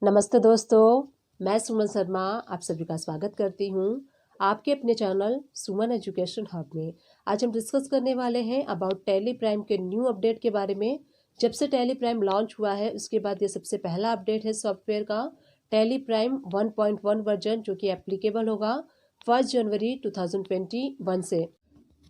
नमस्ते दोस्तों, मैं सुमन शर्मा आप सभी का स्वागत करती हूँ आपके अपने चैनल सुमन एजुकेशन हब में। आज हम डिस्कस करने वाले हैं अबाउट टैली प्राइम के न्यू अपडेट के बारे में। जब से टैली प्राइम लॉन्च हुआ है उसके बाद ये सबसे पहला अपडेट है सॉफ्टवेयर का टैली प्राइम 1.1 वर्जन, जो कि एप्लीकेबल होगा 1 जनवरी 2021 से।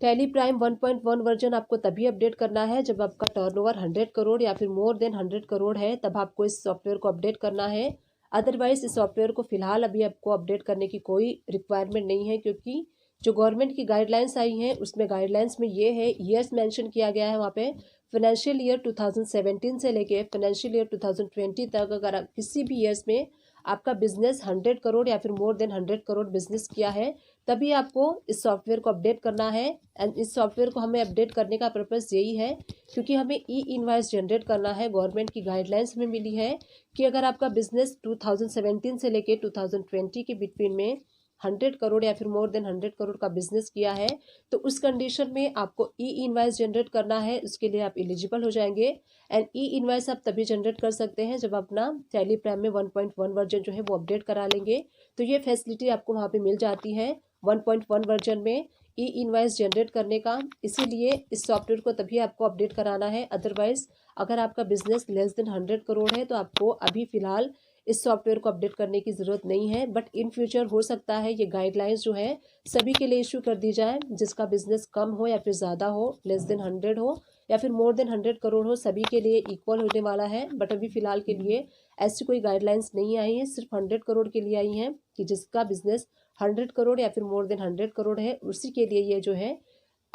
टैली प्राइम 1.1 वर्जन आपको तभी अपडेट करना है जब आपका टर्नओवर 100 करोड़ या फिर मोर देन 100 करोड़ है, तब आपको इस सॉफ्टवेयर को अपडेट करना है। अदरवाइज इस सॉफ्टवेयर को फिलहाल अभी आपको अपडेट करने की कोई रिक्वायरमेंट नहीं है, क्योंकि जो गवर्नमेंट की गाइडलाइंस आई हैं उसमें गाइडलाइंस में ये है, ईयर्स मेंशन किया गया है वहाँ पे। फाइनेंशियल ईयर 2017 से लेके फाइनेंशियल ईयर 2020 तक अगर आप किसी भी ईयर्स में आपका बिजनेस 100 करोड़ या फिर मोर देन 100 करोड़ बिजनेस किया है, तभी आपको इस सॉफ्टवेयर को अपडेट करना है। एंड इस सॉफ्टवेयर को हमें अपडेट करने का पर्पस यही है क्योंकि हमें ई इनवॉइस जनरेट करना है। गवर्नमेंट की गाइडलाइंस में मिली है कि अगर आपका बिजनेस 2017 से लेके 2020 के बिटवीन में 100 करोड़ या फिर मोर देन 100 करोड़ का बिजनेस किया है, तो उस कंडीशन में आपको ई इनवॉइस जनरेट करना है। उसके लिए आप एलिजिबल हो जाएंगे। एंड ई इनवॉइस आप तभी जनरेट कर सकते हैं जब अपना टैली प्राइम में 1.1 वर्जन जो है वो अपडेट करा लेंगे। तो ये फैसिलिटी आपको वहाँ पे मिल जाती है 1.1 वर्जन में ई इनवॉइस जनरेट करने का। इसीलिए इस सॉफ्टवेयर को तभी आपको अपडेट कराना है। अदरवाइज अगर आपका बिजनेस लेस देन 100 करोड़ है तो आपको अभी फिलहाल इस सॉफ्टवेयर को अपडेट करने की ज़रूरत नहीं है। बट इन फ्यूचर हो सकता है ये गाइडलाइंस जो है सभी के लिए इशू कर दी जाए, जिसका बिजनेस कम हो या फिर ज़्यादा हो, लेस देन 100 हो या फिर मोर देन 100 करोड़ हो, सभी के लिए इक्वल होने वाला है। बट अभी फिलहाल के लिए ऐसी कोई गाइडलाइंस नहीं आई है, सिर्फ 100 करोड़ के लिए आई हैं कि जिसका बिजनेस 100 करोड़ या फिर मोर देन 100 करोड़ है, उसी के लिए ये जो है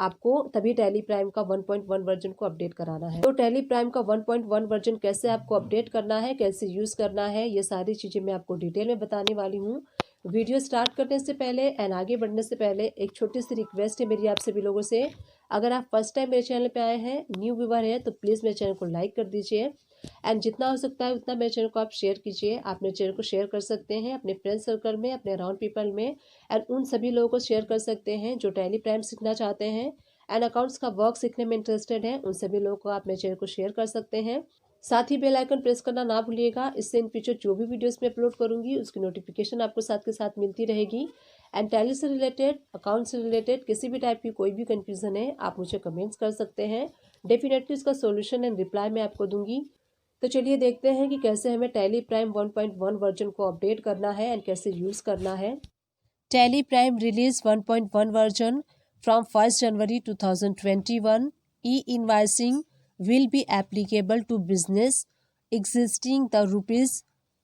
आपको तभी टैली प्राइम का 1.1 वर्जन को अपडेट कराना है। तो टैली प्राइम का 1.1 वर्जन कैसे आपको अपडेट करना है, कैसे यूज़ करना है, ये सारी चीज़ें मैं आपको डिटेल में बताने वाली हूँ। वीडियो स्टार्ट करने से पहले एंड आगे बढ़ने से पहले एक छोटी सी रिक्वेस्ट है मेरी आप सभी लोगों से। अगर आप फर्स्ट टाइम मेरे चैनल पे आए हैं, न्यू व्यूवर है, तो प्लीज़ मेरे चैनल को लाइक कर दीजिए। एंड जितना हो सकता है उतना मेरे चैनल को आप शेयर कीजिए। आप मेरे चैनल को शेयर कर सकते हैं अपने फ्रेंड सर्कल में, अपने अराउंड पीपल में, एंड उन सभी लोगों को शेयर कर सकते हैं जो टैली प्राइम सीखना चाहते हैं एंड अकाउंट्स का वर्क सीखने में इंटरेस्टेड है। उन सभी लोगों को आप मेरे चैनल को शेयर कर सकते हैं। साथ ही बेल आइकन प्रेस करना ना भूलिएगा, इससे इन फ्यूचर जो भी वीडियोस मैं अपलोड करूंगी उसकी नोटिफिकेशन आपको साथ के साथ मिलती रहेगी। एंड टैली से रिलेटेड, अकाउंट से रिलेटेड किसी भी टाइप की कोई भी कंफ्यूजन है आप मुझे कमेंट्स कर सकते हैं। डेफिनेटली इसका सोल्यूशन एंड रिप्लाई मैं आपको दूंगी। तो चलिए देखते हैं कि कैसे हमें टैली प्राइम 1.1 वर्जन को अपडेट करना है एंड कैसे यूज़ करना है। Tally Prime release 1.1 version from 1st January 2021. E-invoicing will be applicable to business existing the rupees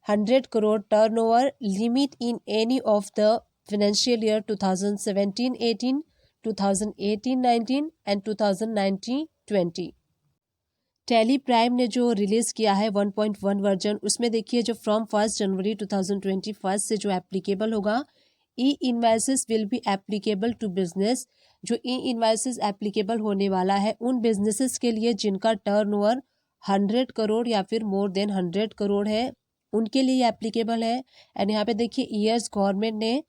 100 crore turnover limit in any of the financial year 2017-18, 2018-19 and 2019-20। Tally prime ने जो release किया है 1.1 version, उसमें देखिए जो from 1 जनवरी 2021 से जो applicable होगा, e invoices will be applicable to business. जो ई इन्वाइसेस एप्लीकेबल होने वाला है उन बिजनेसेस के लिए जिनका टर्नओवर 100 करोड़ या फिर मोर देन 100 करोड़ है, उनके लिए एप्लीकेबल है। एंड यहाँ पे देखिए ईयर्स गवर्नमेंट ने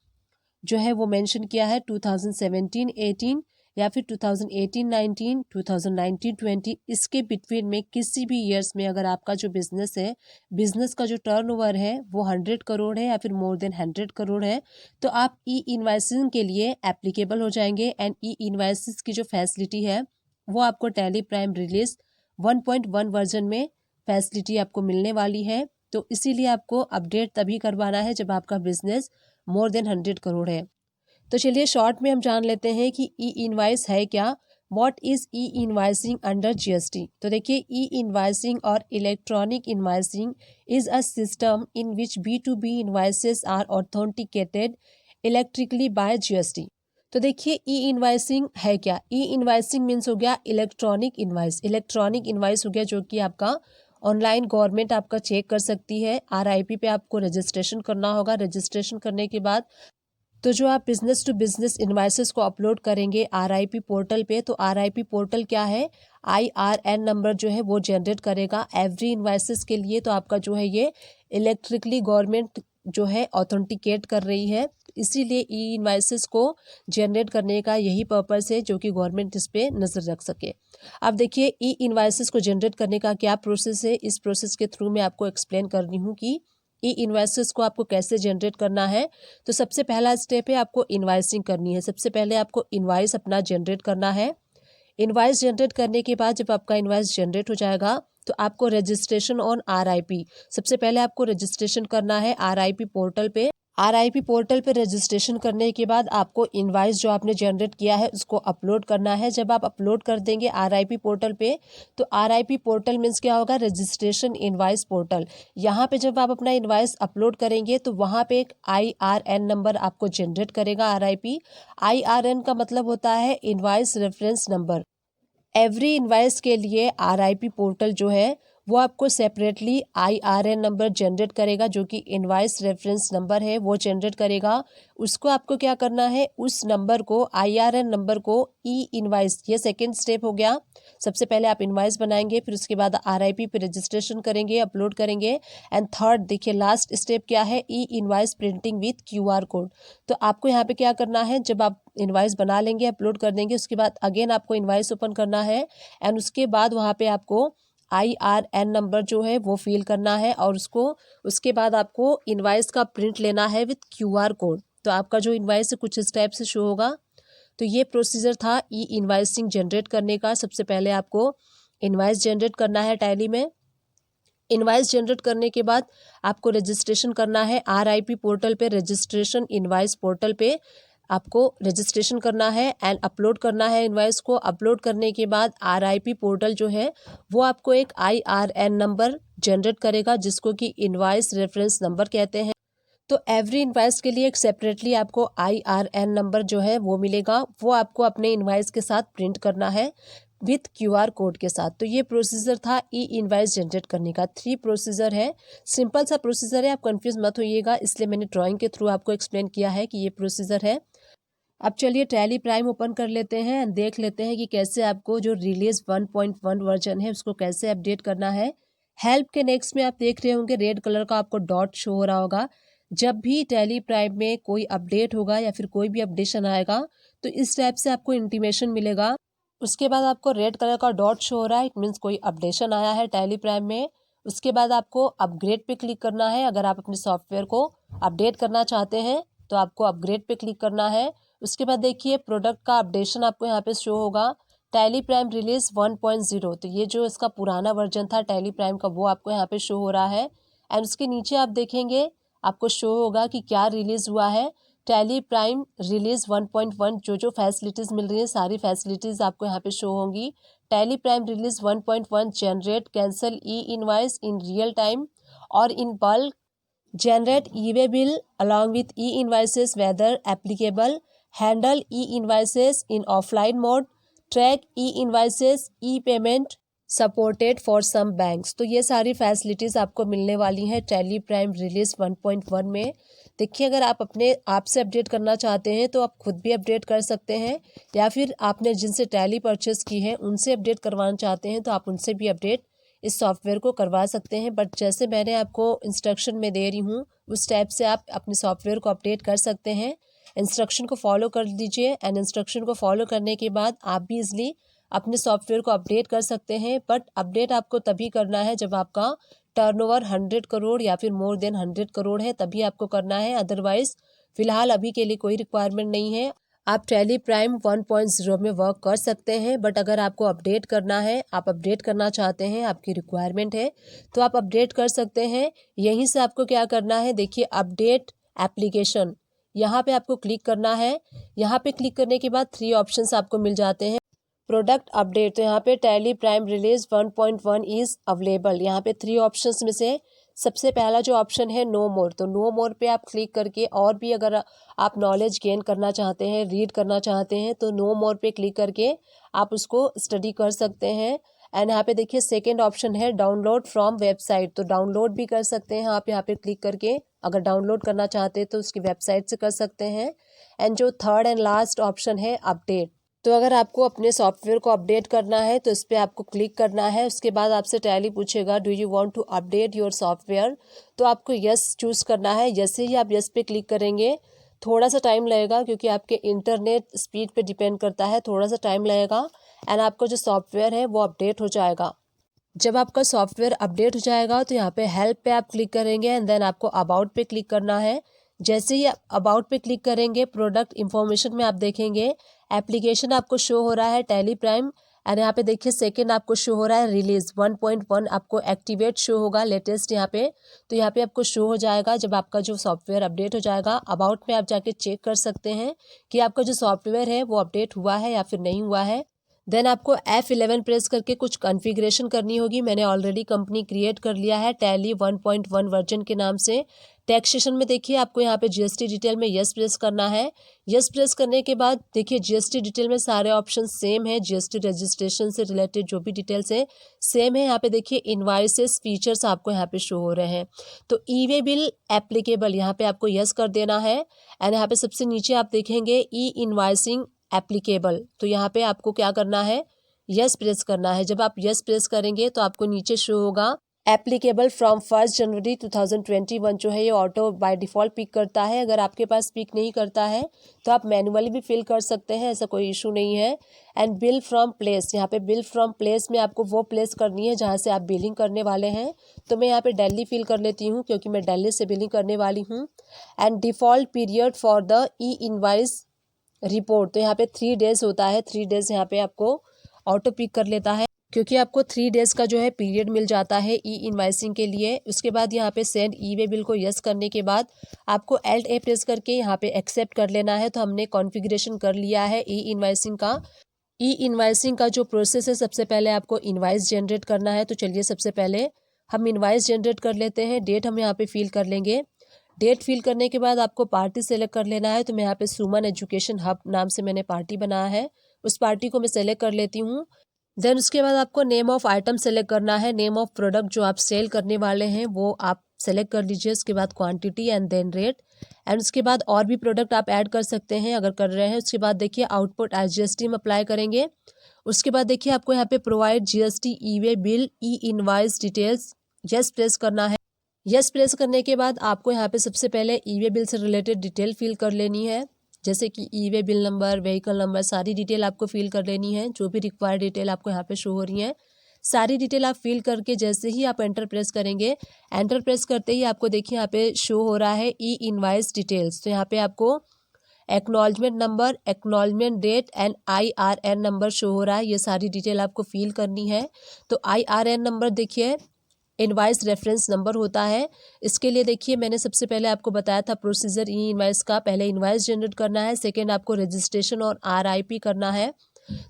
जो है वो मेंशन किया है 2017-18 या फिर 2018-19, 2019-20, इसके बिटवीन में किसी भी ईयर्स में अगर आपका जो बिजनेस है, बिजनेस का जो टर्नओवर है वो 100 करोड़ है या फिर मोर देन 100 करोड़ है, तो आप ई इन्वाइसिंग के लिए एप्लीकेबल हो जाएंगे। एंड ई इन्वाइसिस की जो फैसिलिटी है वो आपको टैली प्राइम रिलीज 1.1 वर्जन में फैसिलिटी आपको मिलने वाली है। तो इसीलिए आपको अपडेट तभी करवाना है जब आपका बिजनेस मोर देन 100 करोड़ है। तो चलिए शॉर्ट में हम जान लेते हैं कि ई इनवाइस है क्या। What is e invoicing under GST. तो देखिए ई इनवाइसिंग और electronic invoicing is a system in which B2B invoices are authenticated electrically by GST. तो देखिए ई इनवाइसिंग है क्या। ई इनवाइसिंग मीन्स हो गया इलेक्ट्रॉनिक इनवाइस। इलेक्ट्रॉनिक इनवाइस हो गया जो कि आपका ऑनलाइन गवर्नमेंट आपका चेक कर सकती है। RIP पे आपको रजिस्ट्रेशन करना होगा। रजिस्ट्रेशन करने के बाद तो जो आप बिजनेस टू बिजनेस इनवाइसेस को अपलोड करेंगे RIP पोर्टल पे, तो RIP पोर्टल क्या है, IRN नंबर जो है वो जनरेट करेगा एवरी इनवाइसेस के लिए। तो आपका जो है ये इलेक्ट्रिकली गवर्नमेंट जो है ऑथेंटिकेट कर रही है, इसीलिए ई इनवाइसेस को जनरेट करने का यही पर्पस है जो कि गवर्नमेंट इस पे नज़र रख सके। अब देखिए ई इनवाइसेस को जनरेट करने का क्या प्रोसेस है, इस प्रोसेस के थ्रू मैं आपको एक्सप्लेन कर रही हूँ कि ई इन्वाइसेस को आपको कैसे जनरेट करना है। तो सबसे पहला स्टेप है आपको इन्वाइसिंग करनी है। सबसे पहले आपको इन्वाइस अपना जनरेट करना है। इन्वाइस जनरेट करने के बाद जब आपका इन्वाइस जनरेट हो जाएगा तो आपको रजिस्ट्रेशन ऑन RIP, सबसे पहले आपको रजिस्ट्रेशन करना है RIP पोर्टल पे। RIP पोर्टल पे रजिस्ट्रेशन करने के बाद आपको इनवाइस जो आपने जनरेट किया है उसको अपलोड करना है। जब आप अपलोड कर देंगे RIP पोर्टल पे तो RIP पोर्टल मीन्स क्या होगा, रजिस्ट्रेशन इनवाइस पोर्टल। यहाँ पे जब आप अपना इनवाइस अपलोड करेंगे तो वहाँ पे एक IRN नंबर आपको जनरेट करेगा RIP। IRN का मतलब होता है invoice reference number. Every invoice के लिए RIP पोर्टल जो है वो आपको सेपरेटली IRN नंबर जनरेट करेगा, जो कि इनवाइस रेफरेंस नंबर है वो जनरेट करेगा। उसको आपको क्या करना है, उस नंबर को IRN नंबर को ई इनवाइस, ये सेकेंड स्टेप हो गया। सबसे पहले आप इनवाइस बनाएंगे, फिर उसके बाद RIP पे रजिस्ट्रेशन करेंगे, अपलोड करेंगे। एंड थर्ड देखिए लास्ट स्टेप क्या है, e invoice printing with QR code. तो आपको यहाँ पे क्या करना है, जब आप इनवाइस बना लेंगे, अपलोड कर देंगे, उसके बाद अगेन आपको इनवाइस ओपन करना है एंड उसके बाद वहाँ पे आपको IRN नंबर जो है वो फिल करना है और उसके बाद आपको इनवाइस का प्रिंट लेना है विथ QR कोड। तो आपका जो इनवाइस है कुछ इस टाइप से शो होगा। तो ये प्रोसीजर था ई इनवाइसिंग जनरेट करने का। सबसे पहले आपको इनवाइस जनरेट करना है टैली में। इनवाइस जनरेट करने के बाद आपको रजिस्ट्रेशन करना है RIP पोर्टल पे, रजिस्ट्रेशन इनवाइस पोर्टल पे आपको रजिस्ट्रेशन करना है एंड अपलोड करना है इनवाइस को। अपलोड करने के बाद RIP पोर्टल जो है वो आपको एक IRN नंबर जनरेट करेगा, जिसको कि इनवाइस रेफरेंस नंबर कहते हैं। तो एवरी इनवाइस के लिए एक सेपरेटली आपको IRN नंबर जो है वो मिलेगा, वो आपको अपने इनवाइस के साथ प्रिंट करना है विथ QR कोड के साथ। तो ये प्रोसीजर था ई इनवाइस जनरेट करने का। 3 प्रोसीजर है, सिंपल सा प्रोसीजर है, आप कंफ्यूज मत होइएगा, इसलिए मैंने ड्राइंग के थ्रू आपको एक्सप्लेन किया है कि ये प्रोसीजर है। अब चलिए टैली प्राइम ओपन कर लेते हैं एंड देख लेते हैं कि कैसे आपको जो रिलीज 1.1 वर्जन है उसको कैसे अपडेट करना है। हेल्प के नेक्स्ट में आप देख रहे होंगे रेड कलर का आपको डॉट शो हो रहा होगा। जब भी टैली प्राइम में कोई अपडेट होगा या फिर कोई भी अपडेशन आएगा तो इस टाइप से आपको इंटीमेशन मिलेगा। उसके बाद आपको रेड कलर का डॉट शो हो रहा है, इट मीन्स कोई अपडेशन आया है टैली प्राइम में। उसके बाद आपको अपग्रेड पे क्लिक करना है। अगर आप अपने सॉफ्टवेयर को अपडेट करना चाहते हैं तो आपको अपग्रेड पे क्लिक करना है। उसके बाद देखिए प्रोडक्ट का अपडेशन आपको यहाँ पे शो होगा, टैली प्राइम रिलीज 1.0। तो ये जो इसका पुराना वर्जन था टैली प्राइम का वो आपको यहाँ पे शो हो रहा है। एंड उसके नीचे आप देखेंगे आपको शो होगा कि क्या रिलीज हुआ है, टैली प्राइम रिलीज 1.1। जो फैसिलिटीज़ मिल रही है सारी फैसिलिटीज़ आपको यहाँ पे शो होंगी। Tally Prime release 1.1 generate cancel e invoice in real time और in bulk, generate e-way bill along with e-invoices whether applicable, handle e-invoices in offline mode, track e-invoices, e-payment supported for some banks. तो ये सारी facilities आपको मिलने वाली हैं tally Prime release 1.1 में। देखिए अगर आप अपने आप से अपडेट करना चाहते हैं तो आप खुद भी अपडेट कर सकते हैं, या फिर आपने जिनसे टैली परचेस की है उनसे अपडेट करवाना चाहते हैं तो आप उनसे भी अपडेट इस सॉफ्टवेयर को करवा सकते हैं। बट जैसे मैंने आपको इंस्ट्रक्शन में दे रही हूँ उस टाइप से आप अपने सॉफ्टवेयर को अपडेट कर सकते हैं। इंस्ट्रक्शन को फॉलो कर दीजिए एंड इंस्ट्रक्शन को फॉलो करने के बाद आप भी इजली अपने सॉफ्टवेयर को अपडेट कर सकते हैं। बट अपडेट आपको तभी करना है जब आपका टर्नओवर 100 करोड़ या फिर मोर देन 100 करोड़ है, तभी आपको करना है। अदरवाइज फिलहाल अभी के लिए कोई रिक्वायरमेंट नहीं है। आप टैली प्राइम 1.0 में वर्क कर सकते हैं, बट अगर आपको अपडेट करना है, आप अपडेट करना चाहते हैं, आपकी रिक्वायरमेंट है तो आप अपडेट कर सकते हैं। यहीं से आपको क्या करना है, देखिए अपडेट एप्लीकेशन, यहाँ पे आपको क्लिक करना है। यहाँ पे क्लिक करने के बाद 3 ऑप्शंस आपको मिल जाते हैं। प्रोडक्ट अपडेट, तो यहाँ पे tally Prime release 1.1 is available, यहाँ पे 3 ऑप्शंस में से सबसे पहला जो ऑप्शन है नो मोर, तो नो मोर पे आप क्लिक करके और भी अगर आप नॉलेज गेन करना चाहते हैं, रीड करना चाहते हैं तो नो मोर पे क्लिक करके आप उसको स्टडी कर सकते हैं। एंड यहाँ पे देखिए सेकेंड ऑप्शन है डाउनलोड फ्रॉम वेबसाइट, तो डाउनलोड भी कर सकते हैं आप यहाँ पे क्लिक करके। अगर डाउनलोड करना चाहते हैं तो उसकी वेबसाइट से कर सकते हैं। एंड जो थर्ड एंड लास्ट ऑप्शन है अपडेट, तो अगर आपको अपने सॉफ्टवेयर को अपडेट करना है तो इस पर आपको क्लिक करना है। उसके बाद आपसे टैली पूछेगा do you want to update your software, तो आपको यस चूज़ करना है। जैसे ही आप यस पे क्लिक करेंगे थोड़ा सा टाइम लगेगा क्योंकि आपके इंटरनेट स्पीड पे डिपेंड करता है, थोड़ा सा टाइम लगेगा एंड आपका जो सॉफ्टवेयर है वो अपडेट हो जाएगा। जब आपका सॉफ्टवेयर अपडेट हो जाएगा तो यहाँ पे हेल्प पे आप क्लिक करेंगे एंड देन आपको अबाउट पे क्लिक करना है। जैसे ही आप अबाउट पे क्लिक करेंगे प्रोडक्ट इन्फॉर्मेशन में आप देखेंगे एप्लीकेशन आपको शो हो रहा है टैली प्राइम एंड यहाँ पे देखिए सेकंड आपको शो हो रहा है रिलीज 1.1 आपको एक्टिवेट शो होगा लेटेस्ट यहाँ पे। तो यहाँ पे आपको शो हो जाएगा जब आपका जो सॉफ्टवेयर अपडेट हो जाएगा। अबाउट में आप जाके चेक कर सकते हैं कि आपका जो सॉफ्टवेयर है वो अपडेट हुआ है या फिर नहीं हुआ है। देन आपको F11 प्रेस करके कुछ कॉन्फ़िगरेशन करनी होगी। मैंने ऑलरेडी कंपनी क्रिएट कर लिया है टैली 1.1 वर्जन के नाम से। टैक्सेशन में देखिए आपको यहाँ पे जीएसटी डिटेल में यस प्रेस करना है। यस प्रेस करने के बाद देखिए जीएसटी डिटेल में सारे ऑप्शन सेम है। जीएसटी रजिस्ट्रेशन से रिलेटेड जो भी डिटेल्स है सेम है। यहाँ पे देखिए इनवाइसेस फीचर्स आपको यहाँ पे शो हो रहे हैं। तो ई वे बिल एप्लीकेबल यहाँ पे आपको यस कर देना है एंड यहाँ पे सबसे नीचे आप देखेंगे ई इनवाइसिंग एप्लीकेबल। तो यहाँ पे आपको क्या करना है यस प्रेस करना है। जब आप यस प्रेस करेंगे तो आपको नीचे शो होगा एप्लीकेबल फ्रॉम 1 जनवरी 2021 जो है ये ऑटो बाय डिफ़ॉल्ट पिक करता है। अगर आपके पास पिक नहीं करता है तो आप मैनुअली भी फिल कर सकते हैं, ऐसा कोई इशू नहीं है। एंड बिल फ्रॉम प्लेस, यहाँ पे बिल फ्रॉम प्लेस में आपको वो प्लेस करनी है जहाँ से आप बिलिंग करने वाले हैं। तो मैं यहाँ पे दिल्ली फिल कर लेती हूँ क्योंकि मैं दिल्ली से बिलिंग करने वाली हूँ। And default period for the E invoice report, तो यहाँ पे 3 डेज होता है। 3 डेज यहाँ पे आपको ऑटो पिक कर लेता है क्योंकि आपको 3 डेज का जो है पीरियड मिल जाता है ई इनवाइसिंग के लिए। उसके बाद यहाँ पे सेंड ई वे बिल को यस करने के बाद आपको Alt A प्रेस करके यहाँ पे एक्सेप्ट कर लेना है। तो हमने कॉन्फ़िगरेशन कर लिया है ई इनवाइसिंग का। ई इनवाइसिंग का जो प्रोसेस है सबसे पहले आपको इनवाइस जनरेट करना है। तो चलिए सबसे पहले हम इनवाइस जनरेट कर लेते हैं। डेट हम यहाँ पे फिल कर लेंगे। डेट फिल करने के बाद आपको पार्टी सेलेक्ट कर लेना है। तो मैं यहाँ पे सुमन एजुकेशन हब नाम से मैंने पार्टी बनाया है, उस पार्टी को मैं सेलेक्ट कर लेती हूँ। देन उसके बाद आपको नेम ऑफ आइटम सेलेक्ट करना है। नेम ऑफ प्रोडक्ट जो आप सेल करने वाले हैं वो आप सेलेक्ट कर लीजिए। उसके बाद quantity and then rate and उसके बाद और भी प्रोडक्ट आप ऐड कर सकते हैं अगर कर रहे हैं। उसके बाद देखिए आउटपुट जीएसटी में अप्लाई करेंगे। उसके बाद देखिए आपको यहाँ पे प्रोवाइड जीएसटी ई वे बिल ई इनवाइस डिटेल्स यस प्रेस करना है। यस प्रेस करने के बाद आपको यहाँ पे सबसे पहले ई वे बिल से रिलेटेड डिटेल फिल कर लेनी है, जैसे कि e way bill number, vehicle number, सारी डिटेल आपको फिल कर लेनी है। जो भी रिक्वायर्ड डिटेल आपको यहाँ पे शो हो रही है सारी डिटेल आप फिल करके जैसे ही आप एंटर प्रेस करेंगे, एंटर प्रेस करते ही आपको देखिए यहाँ पे शो हो रहा है ई इनवाइस डिटेल्स। तो यहाँ पे आपको acknowledgement number, acknowledgement date and IRN number show हो रहा है। ये सारी डिटेल आपको फिल करनी है। तो IRN नंबर देखिए इनवाइस रेफरेंस नंबर होता है। इसके लिए देखिए मैंने सबसे पहले आपको बताया था प्रोसीजर ई इनवाइस का। पहले इनवाइस जनरेट करना है, सेकेंड आपको रजिस्ट्रेशन और RIP करना है।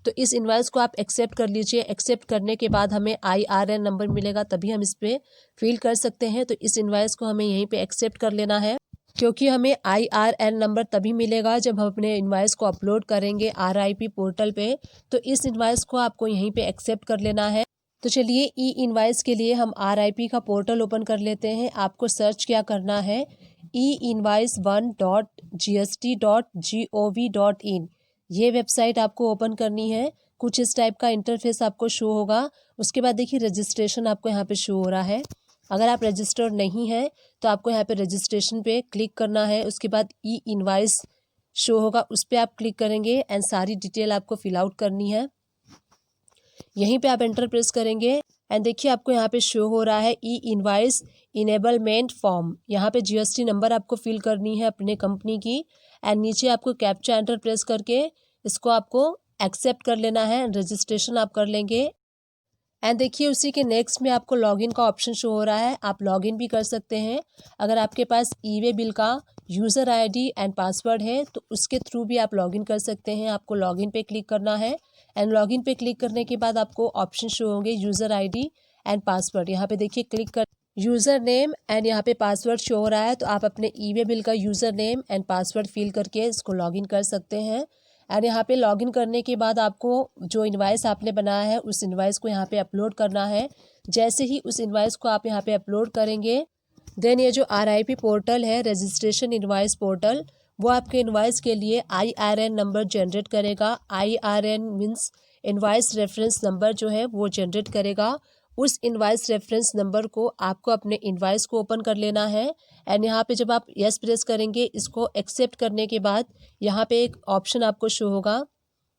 तो इस इनवाइस को आप एक्सेप्ट कर लीजिए। एक्सेप्ट करने के बाद हमें IRN नंबर मिलेगा, तभी हम इस पर फिल कर सकते हैं। तो इस इनवाइस को हमें यहीं पे एक्सेप्ट कर लेना है क्योंकि हमें IRN नंबर तभी मिलेगा जब हम अपने इनवाइस को अपलोड करेंगे RIP पोर्टल पे। तो इस इनवाइस को आपको यहीं पे एक्सेप्ट कर लेना है। तो चलिए ई इनवाइस के लिए हम RIP का पोर्टल ओपन कर लेते हैं। आपको सर्च क्या करना है einvoice1.gst.gov.in, ये वेबसाइट आपको ओपन करनी है। कुछ इस टाइप का इंटरफेस आपको शो होगा। उसके बाद देखिए रजिस्ट्रेशन आपको यहाँ पे शो हो रहा है। अगर आप रजिस्टर्ड नहीं हैं तो आपको यहाँ पे रजिस्ट्रेशन पे क्लिक करना है। उसके बाद ई इनवाइस शो होगा, उस पर आप क्लिक करेंगे एंड सारी डिटेल आपको फिल आउट करनी है। यहीं पे आप एंटर प्रेस करेंगे एंड देखिए आपको यहाँ पे शो हो रहा है ई इनवाइस इनेबलमेंट फॉर्म। यहाँ पे जीएसटी नंबर आपको फिल करनी है अपने कंपनी की एंड नीचे आपको कैप्चा एंटर प्रेस करके इसको आपको एक्सेप्ट कर लेना है। रजिस्ट्रेशन आप कर लेंगे एंड देखिए उसी के नेक्स्ट में आपको लॉगिन का ऑप्शन शो हो रहा है। आप लॉगिन भी कर सकते हैं। अगर आपके पास ई वे बिल का यूज़र ID एंड पासवर्ड है तो उसके थ्रू भी आप लॉगिन कर सकते हैं। आपको लॉगिन पे क्लिक करना है एंड लॉगिन पे क्लिक करने के बाद आपको ऑप्शन शो होंगे यूज़र ID एंड पासवर्ड। यहाँ पे देखिए क्लिक कर यूज़र नेम एंड यहाँ पे पासवर्ड शो हो रहा है। तो आप अपने ई वे बिल का user name and password fill करके इसको लॉगिन कर सकते हैं। एंड यहाँ पे लॉगिन करने के बाद आपको जो इनवाइस आपने बनाया है उस इनवाइस को यहाँ पे अपलोड करना है। जैसे ही उस इनवाइस को आप यहाँ पे अपलोड करेंगे देन ये जो RIP पोर्टल है, रजिस्ट्रेशन इनवाइस पोर्टल, वो आपके इनवाइस के लिए IRN नंबर जनरेट करेगा। IRN means invoice reference number जो है वो जनरेट करेगा। उस इनवाइस रेफरेंस नंबर को आपको अपने इनवाइस को ओपन कर लेना है एंड यहाँ पे जब आप यस प्रेस करेंगे इसको एक्सेप्ट करने के बाद यहाँ पे एक ऑप्शन आपको शो होगा।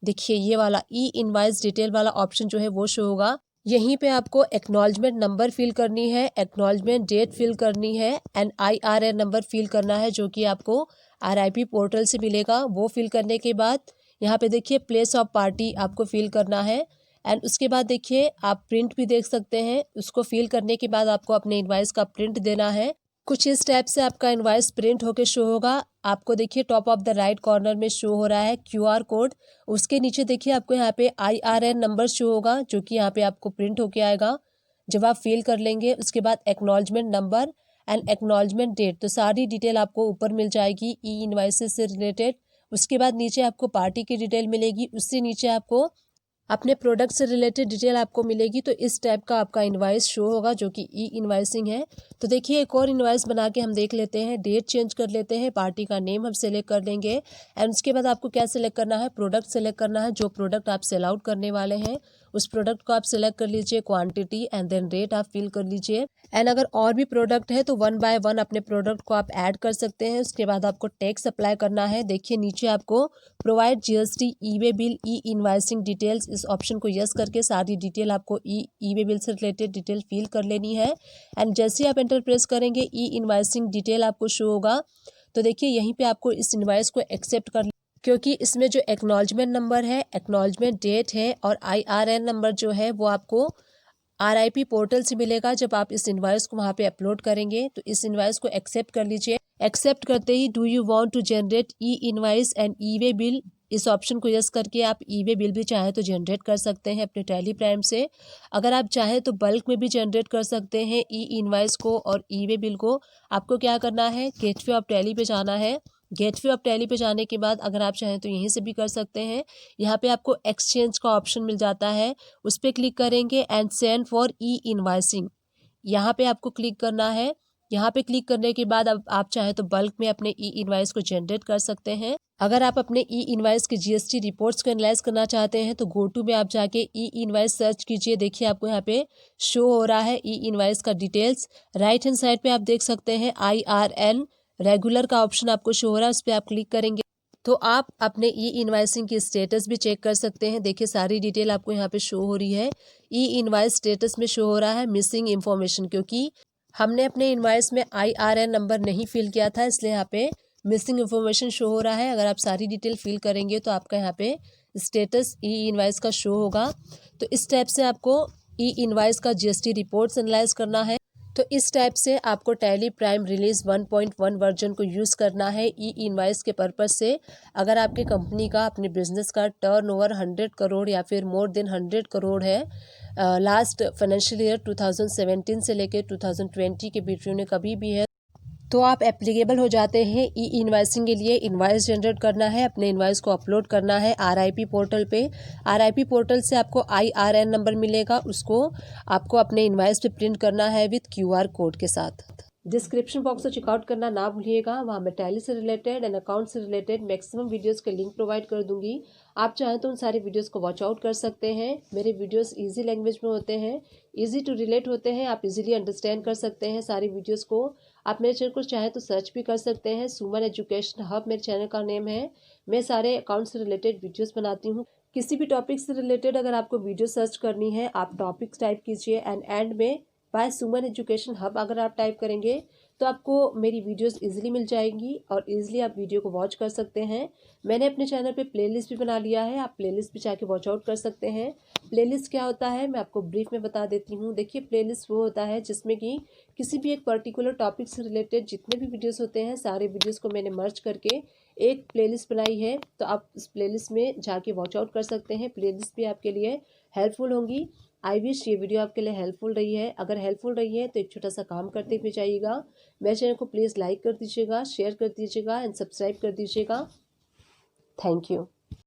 देखिए ये वाला ई इनवाइस डिटेल वाला ऑप्शन जो है वो शो होगा। यहीं पे आपको एक्नॉलेजमेंट नंबर फिल करनी है, एक्नॉलेजमेंट डेट फिल करनी है एंड IRN नंबर फिल करना है जो कि आपको RIP पोर्टल से मिलेगा। वो फिल करने के बाद यहाँ पे देखिए प्लेस ऑफ पार्टी आपको फिल करना है एंड उसके बाद देखिए आप प्रिंट भी देख सकते हैं। उसको फिल करने के बाद आपको अपने इनवॉइस का प्रिंट देना है। कुछ इस टाइप से आपका इनवॉइस प्रिंट होके शो होगा। आपको देखिए top of the right corner में शो हो रहा है QR कोड। उसके नीचे देखिए आपको यहाँ पे IRN नंबर शो होगा जो कि यहाँ पे आपको प्रिंट होके आएगा जब आप फिल कर लेंगे। उसके बाद acknowledgement number and acknowledgement date, तो सारी डिटेल आपको ऊपर मिल जाएगी ई इनवॉइसेस से रिलेटेड। उसके बाद नीचे आपको पार्टी की डिटेल मिलेगी, उससे नीचे आपको अपने प्रोडक्ट से रिलेटेड डिटेल आपको मिलेगी। तो इस टाइप का आपका इनवॉइस शो होगा जो कि ई इनवॉइसिंग है। तो देखिए एक और इनवॉइस बना के हम देख लेते हैं। डेट चेंज कर लेते हैं, पार्टी का नेम हम सेलेक्ट कर लेंगे एंड उसके बाद आपको क्या सेलेक्ट करना है, प्रोडक्ट सेलेक्ट करना है। जो प्रोडक्ट आप सेल आउट करने वाले हैं उस प्रोडक्ट को आप सेलेक्ट कर लीजिए, क्वांटिटी एंड देन रेट आप फिल कर लीजिए। एंड अगर और भी प्रोडक्ट है तो 1 बाय 1 अपने प्रोडक्ट को आप ऐड कर सकते हैं। उसके बाद आपको टैक्स अप्लाई करना है। देखिए नीचे आपको प्रोवाइड GST ई-वे बिल ई इनवॉइसिंग डिटेल्स, इस ऑप्शन को यस करके सारी डिटेल आपको ई-वे बिल से रिलेटेड डिटेल फिल कर लेनी है। एंड जैसे आप एंटर प्रेस करेंगे ई इनवॉइसिंग डिटेल आपको शो होगा। तो देखिए यहीं पे आपको इस इनवॉइस को एक्सेप्ट कर, क्योंकि इसमें जो एक्नॉलेजमेंट नंबर है, एक्नॉलेजमेंट डेट है और IRN नंबर जो है वो आपको RIP पोर्टल से मिलेगा जब आप इस इनवॉइस को वहाँ पे अपलोड करेंगे। तो इस इनवॉइस को एक्सेप्ट कर लीजिए। एक्सेप्ट करते ही do you want to generate e invoice and e way bill, इस ऑप्शन को यस करके आप ई-वे बिल भी चाहे तो जनरेट कर सकते हैं अपने टैली प्राइम से। अगर आप चाहें तो बल्क में भी जनरेट कर सकते हैं ई इनवॉइस को और ई-वे बिल को। आपको क्या करना है, गेटवे ऑफ टैली पे जाना है। गेटवे ऑफ टैली पे जाने के बाद अगर आप चाहें तो यहीं से भी कर सकते हैं। यहाँ पे आपको एक्सचेंज का ऑप्शन मिल जाता है, उस पर क्लिक करेंगे and send for E invoicing, यहाँ पे आपको क्लिक करना है। यहाँ पे क्लिक करने के बाद अब आप चाहें तो बल्क में अपने ई इनवॉइस को जनरेट कर सकते हैं। अगर आप अपने ई इनवॉइस के GST रिपोर्ट्स को एनालाइज करना चाहते हैं तो गो टू में आप जाके ई इनवॉइस सर्च कीजिए। देखिए आपको यहाँ पे शो हो रहा है ई इनवॉइस का डिटेल्स। राइट हैंड साइड पे आप देख सकते हैं IRN रेगुलर का ऑप्शन आपको शो हो रहा है, उस पर आप क्लिक करेंगे तो आप अपने ई इनवॉइसिंग की स्टेटस भी चेक कर सकते हैं। देखिए सारी डिटेल आपको यहाँ पे शो हो रही है। ई इनवॉइस स्टेटस में शो हो रहा है मिसिंग इन्फॉर्मेशन, क्योंकि हमने अपने इनवॉइस में IRN नंबर नहीं फिल किया था, इसलिए यहाँ पे मिसिंग इन्फॉर्मेशन शो हो रहा है। अगर आप सारी डिटेल फिल करेंगे तो आपका यहाँ पे स्टेटस ई इनवॉइस का शो होगा। तो इस टाइप से आपको ई इनवॉइस का GST रिपोर्ट्स एनालाइज करना है। तो इस टाइप से आपको टैली प्राइम रिलीज 1.1 वर्जन को यूज़ करना है ई इनवॉइस के पर्पस से। अगर आपकी कंपनी का, अपने बिजनेस का टर्नओवर 100 करोड़ या फिर मोर देन 100 करोड़ है, लास्ट फाइनेंशियल ईयर 2017 से लेकर 2020 के बीच में कभी भी है, तो आप एप्लीकेबल हो जाते हैं ई इनवॉइसिंग के लिए। इनवॉइस जनरेट करना है, अपने इनवॉइस को अपलोड करना है RIP पोर्टल पे। RIP पोर्टल से आपको IRN नंबर मिलेगा, उसको आपको अपने इनवॉइस पे प्रिंट करना है विथ QR कोड के साथ। डिस्क्रिप्शन बॉक्स से चेकआउट करना ना भूलिएगा, वहाँ मैं टैली से रिलेटेड एंड अकाउंट से रिलेटेड मैक्सिमम वीडियोस के लिंक प्रोवाइड कर दूंगी। आप चाहें तो उन सारे वीडियोस को वॉच आउट कर सकते हैं। मेरे वीडियोस इजी लैंग्वेज में होते हैं, इजी टू रिलेट होते हैं, आप इजीली अंडरस्टैंड कर सकते हैं सारी वीडियोस को। आप मेरे चैनल को चाहें तो सर्च भी कर सकते हैं, सुमन एजुकेशन हब मेरे चैनल का नेम है। मैं सारे अकाउंट से रिलेटेड वीडियोज़ बनाती हूँ। किसी भी टॉपिक से रिलेटेड अगर आपको वीडियो सर्च करनी है, आप टॉपिक्स टाइप कीजिए एंड में बाय सुमन एजुकेशन हब अगर आप टाइप करेंगे तो आपको मेरी वीडियोस इजीली मिल जाएंगी और इजीली आप वीडियो को वॉच कर सकते हैं। मैंने अपने चैनल पे प्लेलिस्ट भी बना लिया है, आप प्लेलिस्ट भी जाके वॉच आउट कर सकते हैं। प्लेलिस्ट क्या होता है मैं आपको ब्रीफ में बता देती हूँ। देखिए प्लेलिस्ट वो होता है जिसमें कि किसी भी एक पर्टिकुलर टॉपिक से रिलेटेड जितने भी वीडियोस होते हैं, सारे वीडियोस को मैंने मर्ज करके एक प्लेलिस्ट बनाई है। तो आप उस प्लेलिस्ट में जाके वॉच आउट कर सकते हैं। प्लेलिस्ट भी आपके लिए हेल्पफुल होंगी। आई विश ये वीडियो आपके लिए हेल्पफुल रही है। अगर हेल्पफुल रही है तो एक छोटा सा काम करते हुए जाइएगा, मेरे चैनल को प्लीज़ लाइक कर दीजिएगा, शेयर कर दीजिएगा एंड सब्सक्राइब कर दीजिएगा। Thank you.